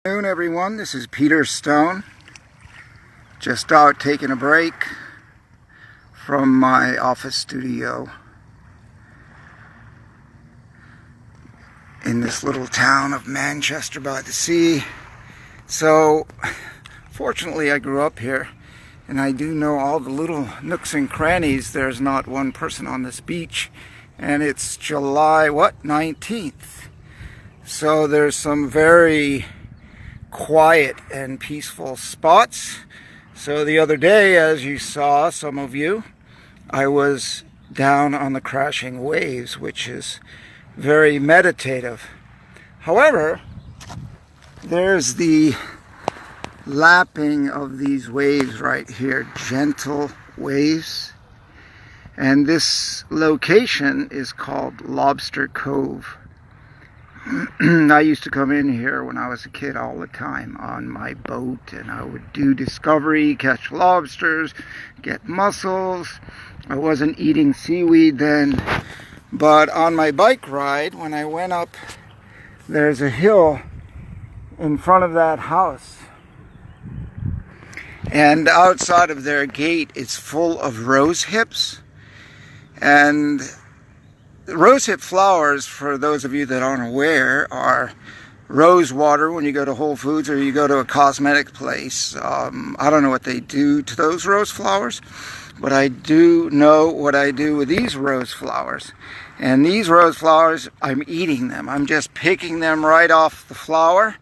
Good afternoon, everyone. This is Peter Stone. Just out taking a break from my office studio in this little town of Manchester by the Sea. So, fortunately, I grew up here, and I do know all the little nooks and crannies. There's not one person on this beach, and it's July 19th. So there's some very quiet and peaceful spots. So the other day, as you saw, some of you, I was down on the crashing waves, which is very meditative. However, there's the lapping of these waves right here, gentle waves. And this location is called Lobster Cove. I used to come in here when I was a kid all the time on my boat, and I would do discovery, catch lobsters, get mussels. I wasn't eating seaweed then, but on my bike ride, when I went up, there's a hill in front of that house, and outside of their gate it's full of rose hips. And rosehip flowers, for those of you that aren't aware, are rose water when you go to Whole Foods or you go to a cosmetic place. I don't know what they do to those rose flowers, but I do know what I do with these rose flowers. And these rose flowers, I'm eating them. I'm just picking them right off the flower.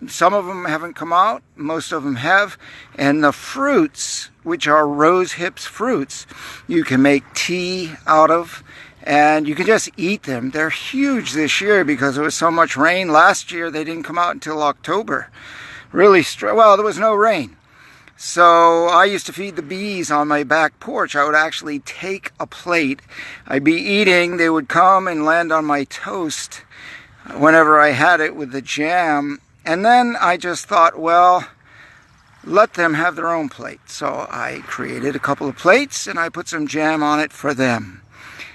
Some of them haven't come out, most of them have, and the fruits, which are rose hips fruits, you can make tea out of, and you can just eat them. They're huge this year because there was so much rain. Last year they didn't come out until October. Really, well, there was no rain. So I used to feed the bees on my back porch. I would actually take a plate. I'd be eating, they would come and land on my toast whenever I had it with the jam. And then I just thought, well, let them have their own plate. So I created a couple of plates and I put some jam on it for them.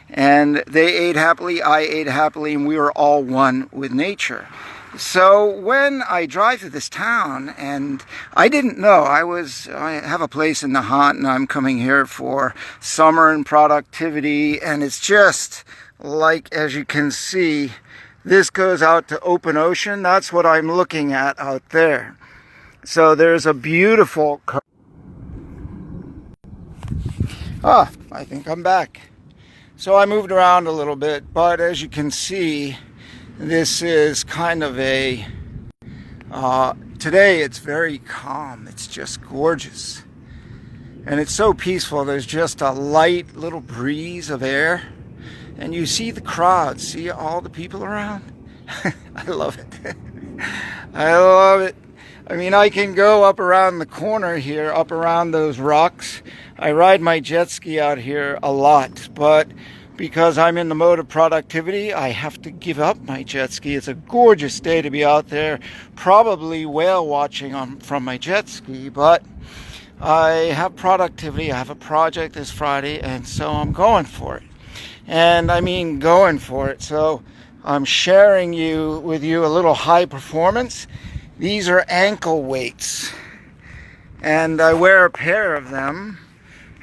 And they ate happily, I ate happily, and we were all one with nature. So when I drive through this town, and I didn't know, I have a place in Nahant, and I'm coming here for summer and productivity, and it's just like, as you can see, this goes out to open ocean. That's what I'm looking at out there. So there's a beautiful... I think I'm back. So I moved around a little bit, but as you can see, this is kind of a... today it's very calm. It's just gorgeous. And it's so peaceful. There's just a light little breeze of air. And you see the crowd, see all the people around? I love it. I love it. I mean, I can go up around the corner here, up around those rocks. I ride my jet ski out here a lot, but because I'm in the mode of productivity, I have to give up my jet ski. It's a gorgeous day to be out there, probably whale watching from my jet ski, but I have productivity. I have a project this Friday, and so I'm going for it. And I mean going for it. So I'm sharing with you a little high performance. These are ankle weights. And I wear a pair of them.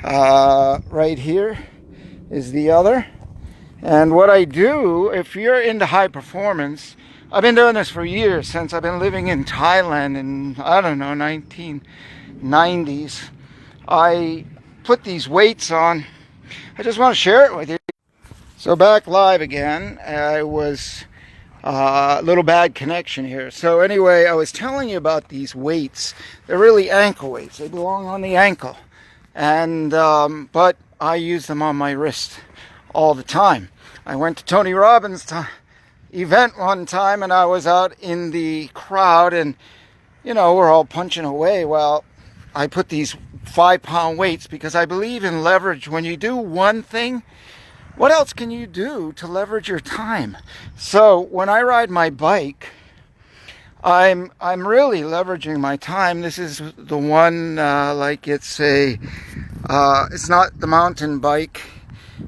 Right here is the other. And what I do, if you're into high performance, I've been doing this for years, since I've been living in Thailand in, I don't know, 1990s. I put these weights on. I just want to share it with you. So back live again. I was a little bad connection here. So anyway, I was telling you about these weights. They're really ankle weights. They belong on the ankle. And but I use them on my wrist all the time. I went to Tony Robbins' event one time, and I was out in the crowd, and you know, we're all punching away. Well, I put these 5-pound weights because I believe in leverage. When you do one thing, what else can you do to leverage your time? So when I ride my bike, I'm really leveraging my time. This is the one, like it's not the mountain bike.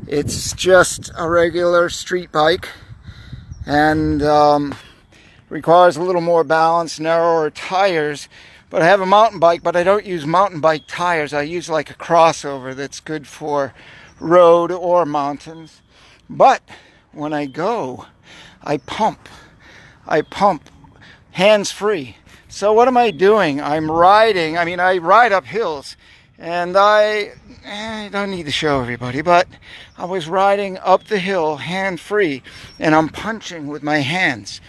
It's just a regular street bike. And requires a little more balance, narrower tires. But I have a mountain bike, but I don't use mountain bike tires. I use like a crossover that's good for road or mountains. But when I go, I pump hands-free. So what am I doing? I'm riding. I mean, I ride up hills, and I don't need to show everybody, but I was riding up the hill hand-free, and I'm punching with my hands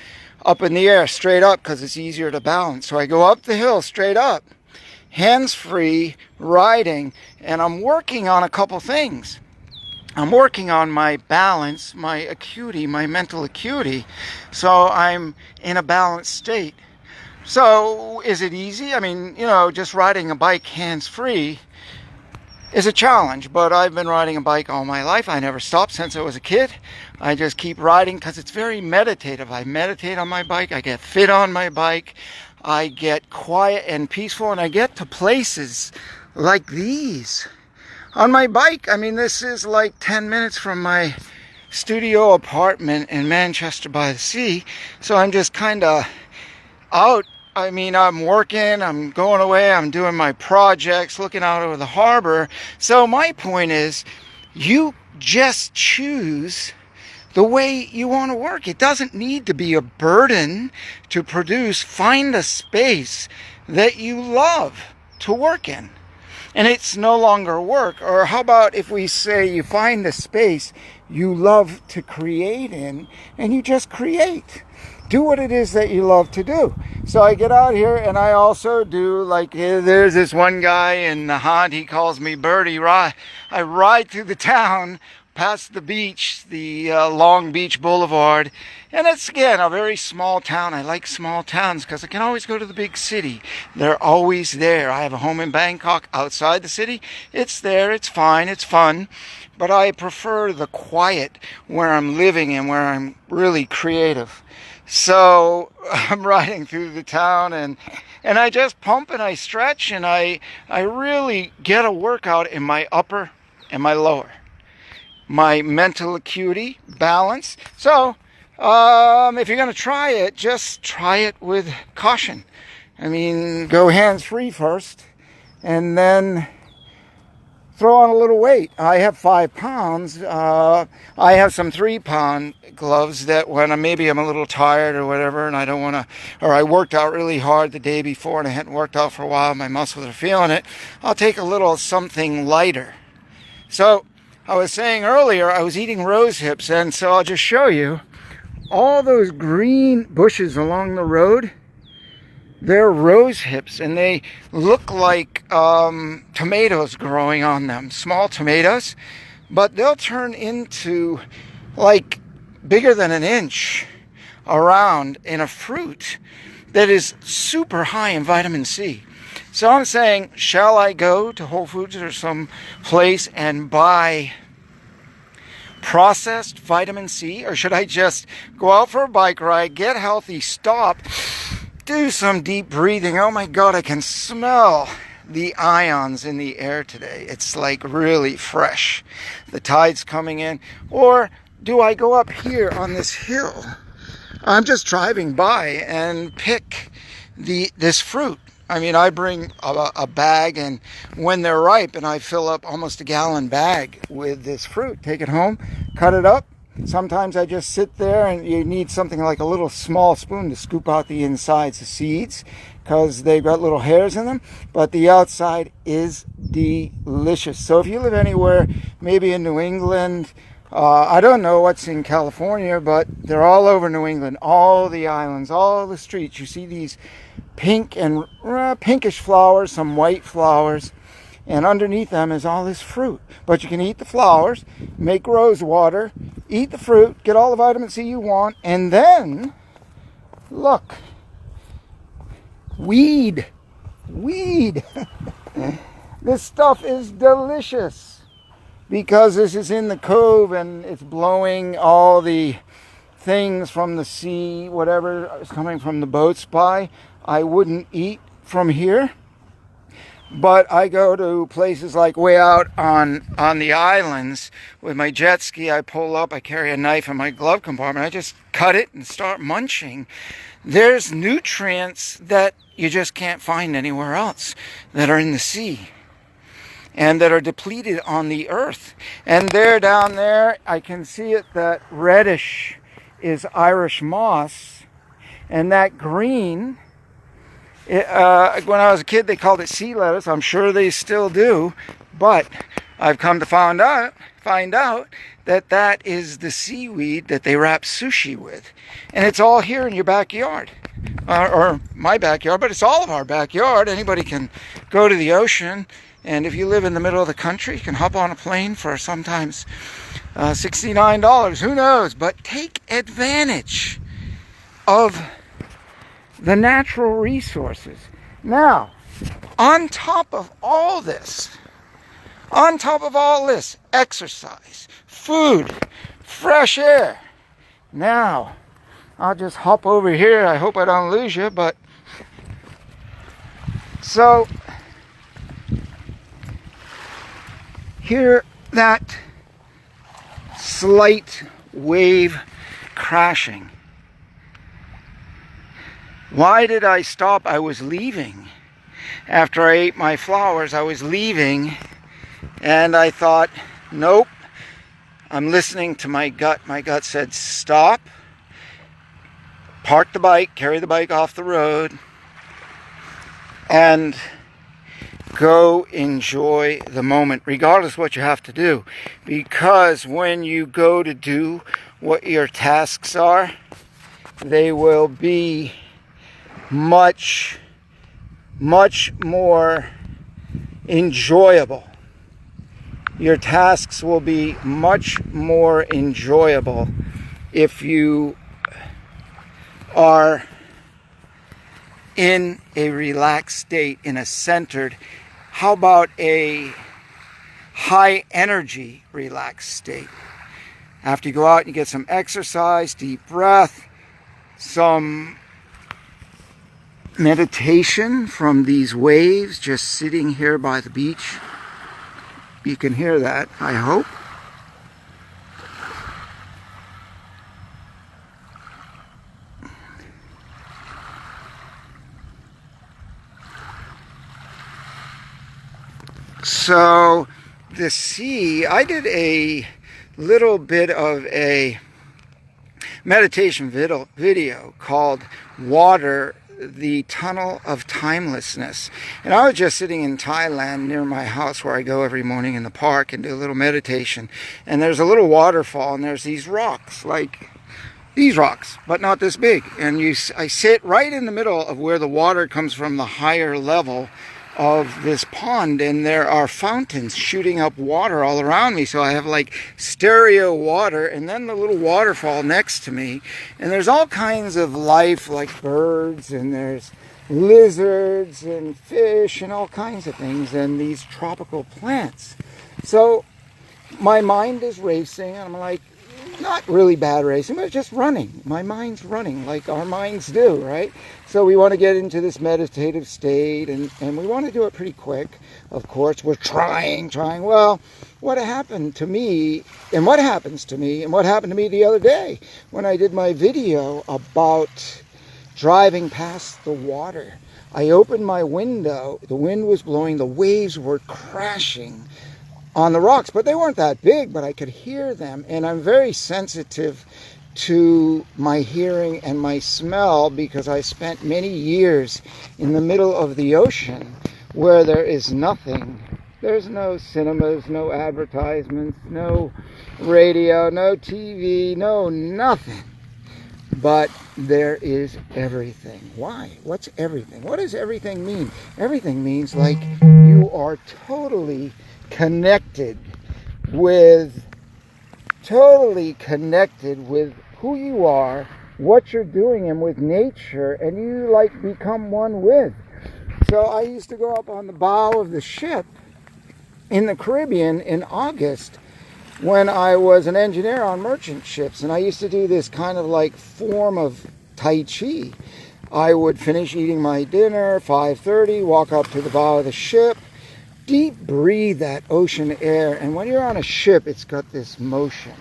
up in the air, straight up, because it's easier to balance. So I go up the hill straight up, hands-free, riding, and I'm working on a couple things. I'm working on my balance, my acuity, my mental acuity, so I'm in a balanced state. So is it easy? I mean, you know, just riding a bike hands-free is a challenge, but I've been riding a bike all my life. I never stopped since I was a kid. I just keep riding because it's very meditative. I meditate on my bike. I get fit on my bike. I get quiet and peaceful, and I get to places like these on my bike. I mean, this is like 10 minutes from my studio apartment in Manchester by the Sea. So I'm just kind of out. I mean, I'm working, I'm going away, I'm doing my projects, looking out over the harbor. So my point is, you just choose the way you want to work. It doesn't need to be a burden to produce. Find a space that you love to work in, and it's no longer work. Or how about if we say you find the space you love to create in, and you just create. Do what it is that you love to do. So I get out here, and I also do, like, there's this one guy in the hunt, he calls me Birdie. I ride through the town, past the beach, the Long Beach Boulevard, and it's, again, a very small town. I like small towns because I can always go to the big city. They're always there. I have a home in Bangkok outside the city. It's there, it's fine, it's fun, but I prefer the quiet where I'm living and where I'm really creative. So I'm riding through the town, and I just pump and I stretch, and I really get a workout in my upper and my lower, my mental acuity, balance. So if you're going to try it, just try it with caution. I mean, go hands-free first, and then throw on a little weight. I have 5 pounds. I have some 3-pound gloves that when I'm a little tired or whatever, and I don't want to, or I worked out really hard the day before and I hadn't worked out for a while, my muscles are feeling it, I'll take a little something lighter. So I was saying earlier, I was eating rose hips, and so I'll just show you all those green bushes along the road. They're rose hips, and they look like tomatoes growing on them, small tomatoes, but they'll turn into like bigger than an inch around in a fruit that is super high in vitamin C. So I'm saying, shall I go to Whole Foods or some place and buy processed vitamin C, or should I just go out for a bike ride, get healthy, stop, do some deep breathing? Oh my God, I can smell the ions in the air today. It's like really fresh. The tide's coming in. Or do I go up here on this hill? I'm just driving by and pick this fruit. I mean, I bring a bag, and when they're ripe, and I fill up almost a gallon bag with this fruit, take it home, cut it up. Sometimes I just sit there, and you need something like a little small spoon to scoop out the insides, the seeds, because they've got little hairs in them, but the outside is delicious. So if you live anywhere, maybe in New England, I don't know what's in California, but they're all over New England, all the islands, all the streets. You see these pink and pinkish flowers, some white flowers, and underneath them is all this fruit. But you can eat the flowers, make rose water, eat the fruit, get all the vitamin C you want, and then, look, weed. This stuff is delicious because this is in the cove and it's blowing all the things from the sea, whatever is coming from the boats by. I wouldn't eat from here, But I go to places like way out on the islands with my jet ski. I pull up, I carry a knife in my glove compartment. I just cut it and start munching. There's nutrients that you just can't find anywhere else that are in the sea and that are depleted on the earth. And there, down there, I can see it, that reddish is Irish moss, and that green, when I was a kid they called it sea lettuce. I'm sure they still do, but I've come to find out that that is the seaweed that they wrap sushi with. And it's all here in your backyard, or my backyard, but it's all of our backyard. Anybody can go to the ocean, and if you live in the middle of the country, you can hop on a plane for sometimes $69, who knows, but take advantage of the natural resources. Now, on top of all this, exercise, food, fresh air. Now, I'll just hop over here. I hope I don't lose you, but so hear that slight wave crashing. Why did I stop? I was leaving. After I ate my flowers, I was leaving, and I thought, nope, I'm listening to my gut. My gut said, stop, park the bike, carry the bike off the road, and go enjoy the moment, regardless of what you have to do. Because when you go to do what your tasks are, they will be much more enjoyable. Your tasks will be much more enjoyable if you are in a relaxed state, in a centered, how about a high energy relaxed state? After you go out and you get some exercise, deep breath, some meditation from these waves, just sitting here by the beach. You can hear that, I hope. So the sea, I did a little bit of a meditation video called Water, the Tunnel of Timelessness. And I was just sitting in Thailand near my house where I go every morning in the park and do a little meditation. And there's a little waterfall, and there's these rocks, like these rocks, but not this big. And I sit right in the middle of where the water comes from, the higher level of this pond, and there are fountains shooting up water all around me. So I have like stereo water, and then the little waterfall next to me, and there's all kinds of life, like birds, and there's lizards and fish and all kinds of things, and these tropical plants. So my mind is racing, and I'm like, not really bad racing, but just running. My mind's running like our minds do, right? So we want to get into this meditative state, and we want to do it pretty quick. Of course, we're trying. Well, what happened to me, and what happens to me, and what happened to me the other day when I did my video about driving past the water. I opened my window, the wind was blowing, the waves were crashing on the rocks, but they weren't that big, but I could hear them. And I'm very sensitive to my hearing and my smell because I spent many years in the middle of the ocean where there is nothing. There's no cinemas, no advertisements, no radio, no TV, no nothing. But there is everything. Why? What's everything? What does everything mean? Everything means like you are totally connected with who you are, what you're doing, and with nature, and you like become one with. So I used to go up on the bow of the ship in the Caribbean in August when I was an engineer on merchant ships, and I used to do this kind of like form of Tai Chi. I would finish eating my dinner, 5:30, walk up to the bow of the ship, deep breathe that ocean air. And when you're on a ship, it's got this motion.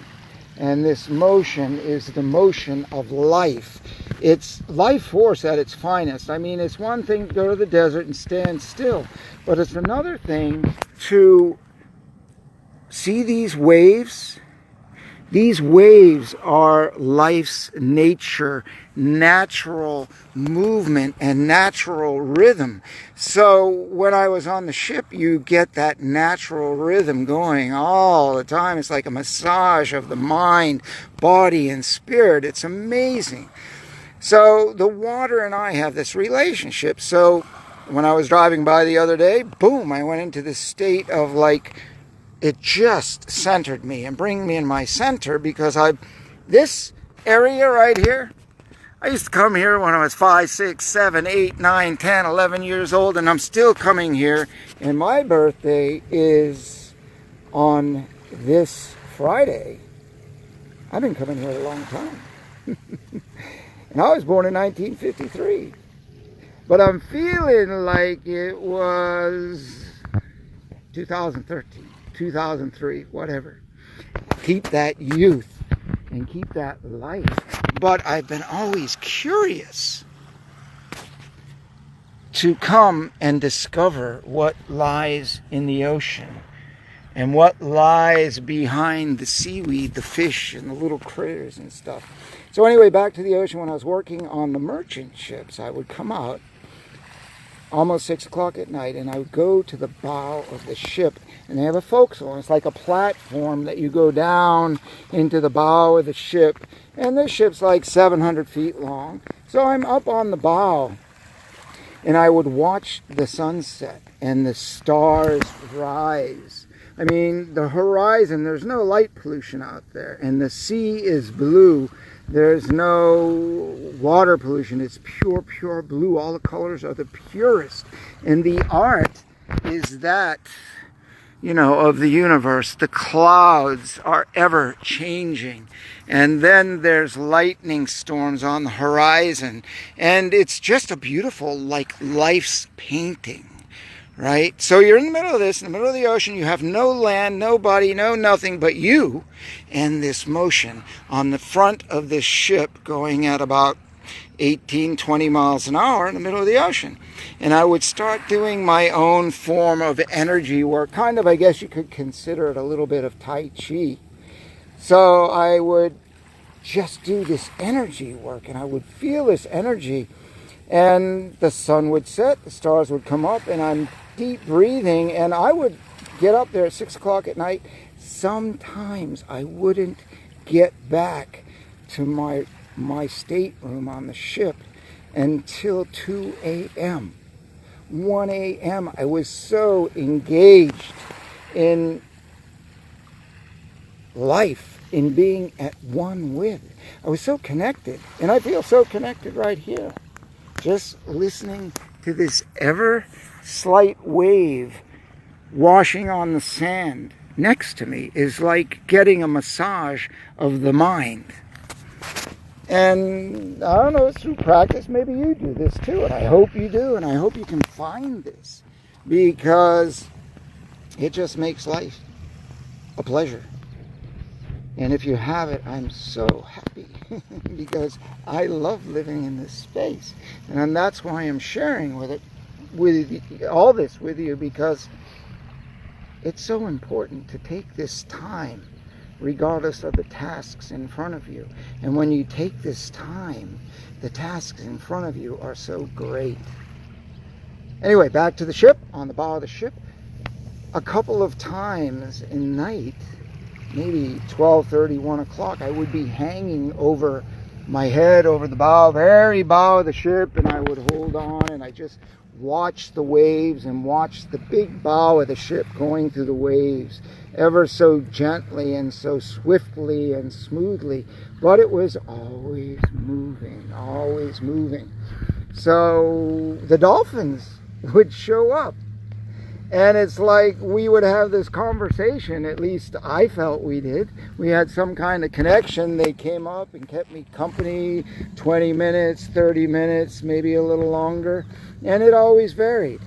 And this motion is the motion of life. It's life force at its finest. I mean, it's one thing to go to the desert and stand still, but it's another thing to see these waves. These waves are life's nature, natural movement and natural rhythm. So when I was on the ship, you get that natural rhythm going all the time. It's like a massage of the mind, body, and spirit. It's amazing. So the water and I have this relationship. So when I was driving by the other day, boom, I went into this state of like, it just centered me and bring me in my center, because this area right here, I used to come here when I was 5, 6, 7, 8, 9, 10, 11 years old, and I'm still coming here. And my birthday is on this Friday. I've been coming here a long time. And I was born in 1953. But I'm feeling like it was 2013. 2003, whatever. Keep that youth and keep that life. But I've been always curious to come and discover what lies in the ocean and what lies behind the seaweed, the fish, and the little critters and stuff. So anyway, back to the ocean. When I was working on the merchant ships, I would come out almost 6 o'clock at night, and I would go to the bow of the ship, and they have a forecastle. It's like a platform that you go down into the bow of the ship, and the ship's like 700 feet long. So I'm up on the bow, and I would watch the sunset and the stars rise. I mean, the horizon, there's no light pollution out there, and the sea is blue. There's no water pollution. It's pure, pure blue. All the colors are the purest. And the art is that, of the universe. The clouds are ever changing. And then there's lightning storms on the horizon. And it's just a beautiful, like, life's painting. Right? So you're in the middle of this, in the middle of the ocean. You have no land, nobody, no nothing but you and this motion on the front of this ship going at about 18, 20 miles an hour in the middle of the ocean. And I would start doing my own form of energy work. Kind of, I guess you could consider it a little bit of Tai Chi. So I would just do this energy work, and I would feel this energy. And the sun would set, the stars would come up, and I'm deep breathing, and I would get up there at 6 o'clock at night. Sometimes I wouldn't get back to my stateroom on the ship until 2 a.m. 1 a.m. I was so engaged in life, in being at one with. I was so connected, and I feel so connected right here. Just listening to this ever slight wave washing on the sand next to me is like getting a massage of the mind. And I don't know, it's through practice. Maybe you do this too, and I hope you do, and I hope you can find this, because it just makes life a pleasure. And if you have it, I'm so happy because I love living in this space. And that's why I'm sharing all this with you, because it's so important to take this time regardless of the tasks in front of you. And when you take this time, the tasks in front of you are so great. Anyway, back to the ship, on the bow of the ship. A couple of times in night, maybe 12:30, 1 o'clock, I would be hanging over my head, over the very bow of the ship, and I would hold on, and I just watch the waves and watch the big bow of the ship going through the waves ever so gently and so swiftly and smoothly, but it was always moving, always moving. So the dolphins would show up, And it's like we would have this conversation, at least I felt we did. We had some kind of connection. They came up and kept me company 20 minutes, 30 minutes, maybe a little longer. And it always varied.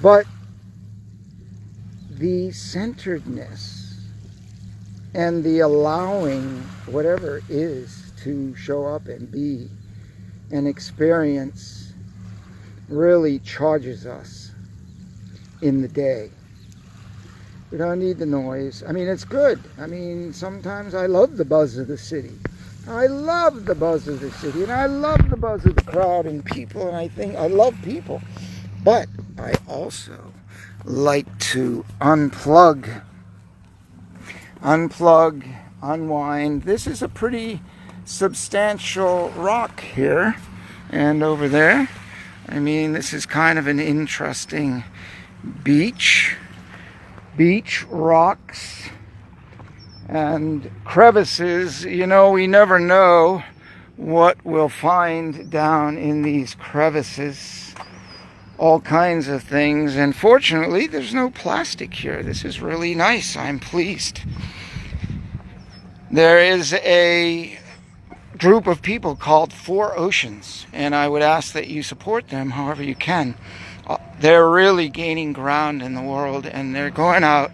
But the centeredness and the allowing whatever it is to show up and be an experience really charges us in the day. We don't need the noise. I mean, it's good. I mean, sometimes I love the buzz of the city. I love the buzz of the city, and I love the buzz of the crowd and people, and I think I love people. But I also like to unplug, unwind. This is a pretty substantial rock here and over there. I mean, this is kind of an interesting beach rocks and crevices. You know, we never know what we'll find down in these crevices. All kinds of things, and fortunately there's no plastic here. This is really nice. I'm pleased. There is a group of people called Four Oceans, and I would ask that you support them however you can. They're really gaining ground in the world, and they're going out,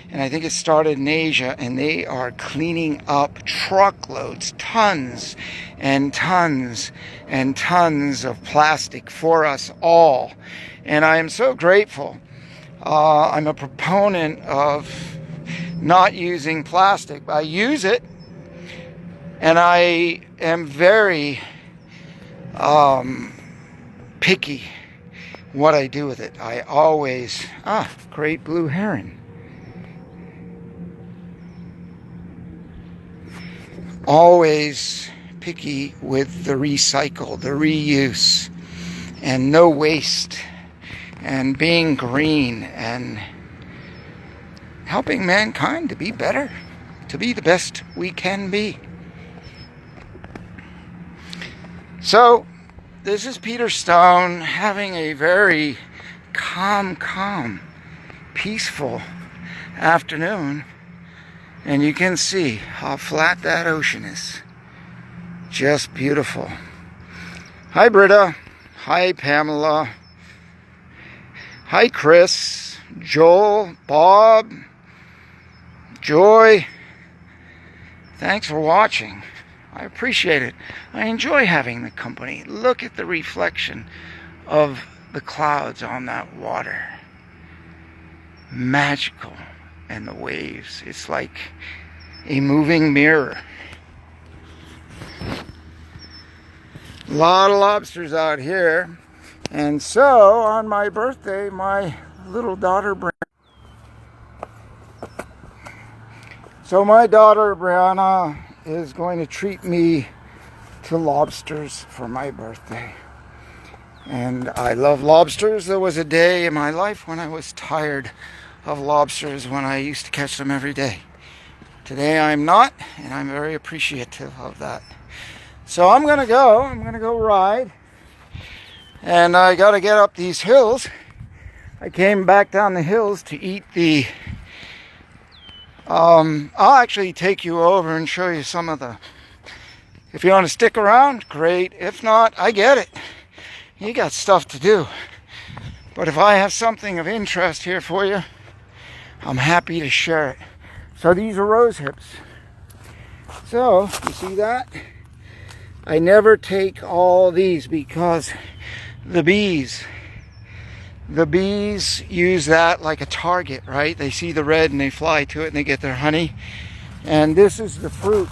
and I think it started in Asia, and they are cleaning up truckloads, tons and tons and tons of plastic for us all. And I am so grateful. I'm a proponent of not using plastic. I use it, and I am very picky what I do with it. I always, great blue heron. Always picky with the recycle, the reuse, and no waste, and being green, and helping mankind to be better, to be the best we can be. So, this is Peter Stone having a very calm, peaceful afternoon. And you can see how flat that ocean is. Just beautiful. Hi, Britta. Hi, Pamela. Hi, Chris, Joel, Bob, Joy. Thanks for watching. I appreciate it. I enjoy having the company. Look at the reflection of the clouds on that water. Magical. And the waves. It's like a moving mirror. A lot of lobsters out here. And so, on my birthday, my little daughter Brianna is going to treat me to lobsters for my birthday. And I love lobsters. There was a day in my life when I was tired of lobsters, when I used to catch them every day. Today I'm not, and I'm very appreciative of that. So I'm gonna go ride, and I gotta get up these hills. I came back down the hills to eat the I'll actually take you over and show you some of the, if you want to stick around, great. If not, I get it. You got stuff to do. But if I have something of interest here for you, I'm happy to share it. So these are rose hips. So, you see that? I never take all these because the bees use that like a target, right? They see the red and they fly to it and they get their honey. And this is the fruit